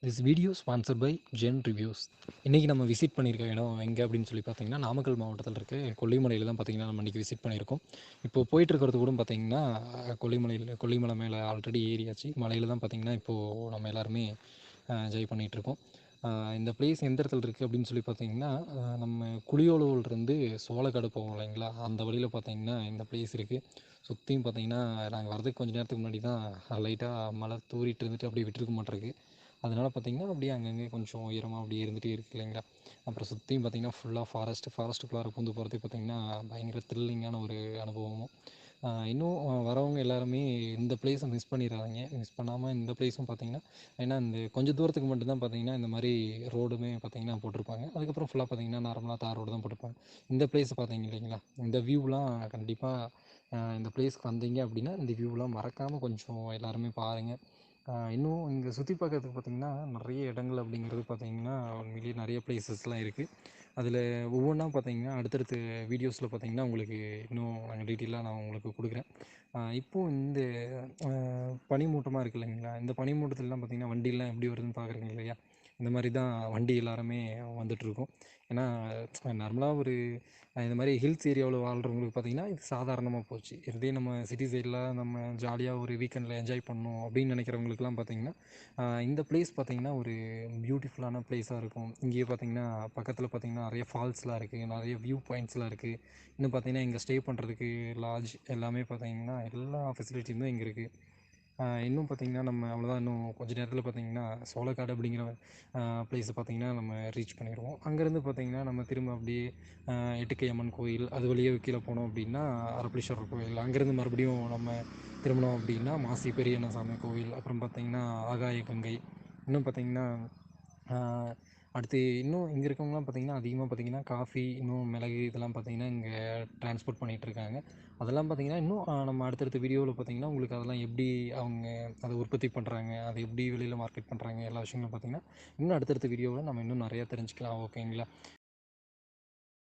This video sponsored by Zen reviews. இன்றைக்கி நம்ம visit பண்ணியிருக்க இடம் எங்கே அப்படின்னு சொல்லி பார்த்தீங்கன்னா, நாமக்கல் மாவட்டத்தில் இருக்க கொல்லிமலையில் தான் பார்த்தீங்கன்னா நம்ம இன்றைக்கி விசிட் பண்ணியிருக்கோம். இப்போது போயிட்டுருக்கிறது கூட பார்த்தீங்கன்னா கொல்லிமலை மேலே ஆல்ரெடி ஏறியாச்சு. மலையில் தான் பார்த்தீங்கன்னா இப்போது நம்ம எல்லாருமே என்ஜாய் பண்ணிகிட்ருக்கோம். இந்த பிளேஸ் எந்த இடத்துல இருக்குது அப்படின்னு சொல்லி பார்த்தீங்கன்னா, நம்ம குளியோலூர்லேருந்து சோளக்காடு போவோம் இல்லைங்களா, அந்த வழியில் பார்த்தீங்கன்னா இந்த பிளேஸ் இருக்குது. சுற்றியும் பார்த்தீங்கன்னா நாங்கள் வரதுக்கு கொஞ்சம் நேரத்துக்கு முன்னாடி தான் லைட்டாக மழை தூறிட்டு இருந்துட்டு அப்படியே விட்டுருக்க மாட்டிருக்கு. அதனால் பார்த்திங்கன்னா அப்படியே அங்கங்கே கொஞ்சம் உயரமாக அப்படியே இருந்துகிட்டே இருக்குது இல்லைங்களா. அப்புறம் சுற்றியும் பார்த்திங்கன்னா ஃபுல்லாக ஃபாரஸ்ட்டுக்குள்ளார பூந்து போகிறதுக்கு பார்த்திங்கன்னா பயங்கர த்ரில்லிங்கான ஒரு அனுபவமும். இன்னும் வரவங்க எல்லாருமே இந்த பிளேஸை மிஸ் பண்ணிடாதீங்க. மிஸ் பண்ணாமல் இந்த பிளேஸும் பார்த்திங்கன்னா, ஏன்னா இந்த கொஞ்சம் தூரத்துக்கு மட்டும்தான் பார்த்திங்கன்னா இந்த மாதிரி ரோடுமே பார்த்திங்கன்னா போட்டிருப்பாங்க. அதுக்கப்புறம் ஃபுல்லாக பார்த்திங்கன்னா நார்மலாக தார் ரோடு தான் போட்டிருப்பாங்க. இந்த பிளேஸ் பார்த்திங்க இல்லைங்களா, இந்த வியூலாம் கண்டிப்பாக இந்த பிளேஸ்க்கு வந்தீங்க அப்படின்னா இந்த வியூலாம் மறக்காமல் கொஞ்சம் எல்லாருமே பாருங்கள். இன்னும் இங்கே சுற்றி பார்க்கறதுக்கு பார்த்திங்கன்னா நிறைய இடங்கள் அப்படிங்கிறது பார்த்திங்கன்னா உண்மையிலேயே நிறைய பிளேசஸ்லாம் இருக்குது. அதில் ஒவ்வொன்றா பார்த்திங்கன்னா அடுத்தடுத்த வீடியோஸில் பார்த்திங்கன்னா உங்களுக்கு இன்னும் நாங்கள் டீட்டெயிலாக நான் உங்களுக்கு கொடுக்குறேன். இப்போது இந்த பனிமூட்டமாக இருக்குது இல்லைங்களா, இந்த பனிமூட்டத்திலலாம் பார்த்திங்கன்னா வண்டியெலாம் எப்படி வருதுன்னு பார்க்குறீங்க இல்லையா. இந்த மாதிரி தான் வண்டி எல்லாருமே வந்துட்டுருக்கோம். ஏன்னா நார்மலாக ஒரு இந்த மாதிரி ஹில்ஸ் ஏரியாவில் வாழ்கிறவங்களுக்கு பார்த்திங்கன்னா இது சாதாரணமாக போச்சு. இதே நம்ம சிட்டி சைடில் நம்ம ஜாலியாக ஒரு வீக்கெண்டில் என்ஜாய் பண்ணணும் அப்படின்னு நினைக்கிறவங்களுக்குலாம் பார்த்திங்கன்னா இந்த பிளேஸ் பார்த்திங்கன்னா ஒரு பியூட்டிஃபுல்லான பிளேஸாக இருக்கும். இங்கேயே பார்த்திங்கன்னா பக்கத்தில் பார்த்திங்கன்னா நிறைய ஃபால்ஸ்லாம் இருக்குது, நிறைய வியூ பாயிண்ட்ஸ்லாம் இருக்குது. இன்னும் பார்த்திங்கன்னா இங்கே ஸ்டே பண்ணுறதுக்கு லாட்ஜ் எல்லாமே பார்த்திங்கன்னா எல்லா ஃபெசிலிட்டியுமே இங்கே இருக்குது. இன்னும் பார்த்திங்கன்னா நம்ம அவ்வளோதான், இன்னும் கொஞ்சம் நேரத்தில் பார்த்திங்கன்னா சோளக்காடு அப்படிங்கிற ப்ளேஸை பார்த்திங்கன்னா நம்ம ரீச் பண்ணிடுவோம். அங்கேருந்து பார்த்திங்கன்னா நம்ம திரும்ப அப்படியே எட்டுக்கை அம்மன் கோயில் அது வழியே கீழே போனோம் அப்படின்னா அரப்பளீஸ்வரர் கோயில், அங்கேருந்து மறுபடியும் நம்ம திரும்பினோம் அப்படின்னா மாசி பெரியண்ணசாமி கோவில், அப்புறம் பார்த்திங்கன்னா ஆகாய கங்கை. இன்னும் பார்த்திங்கன்னா அடுத்து இன்னும் இங்கே இருக்கவங்கலாம் பார்த்திங்கன்னா அதிகமாக பார்த்திங்கன்னா காஃபி, இன்னும் மிளகு இதெல்லாம் பார்த்திங்கன்னா இங்கே ட்ரான்ஸ்போர்ட் பண்ணிகிட்ருக்காங்க. அதெல்லாம் பார்த்திங்கன்னா இன்னும் நம்ம அடுத்தடுத்த வீடியோவில் பார்த்திங்கன்னா உங்களுக்கு அதெல்லாம் எப்படி அவங்க அதை உற்பத்தி பண்ணுறாங்க, அதை எப்படி வெளியில் மார்க்கெட் பண்ணுறாங்க, எல்லா விஷயங்களும் பார்த்திங்கன்னா இன்னும் அடுத்தடுத்த வீடியோவில் நம்ம இன்னும் நிறையா தெரிஞ்சுக்கலாம். ஓகேங்களா.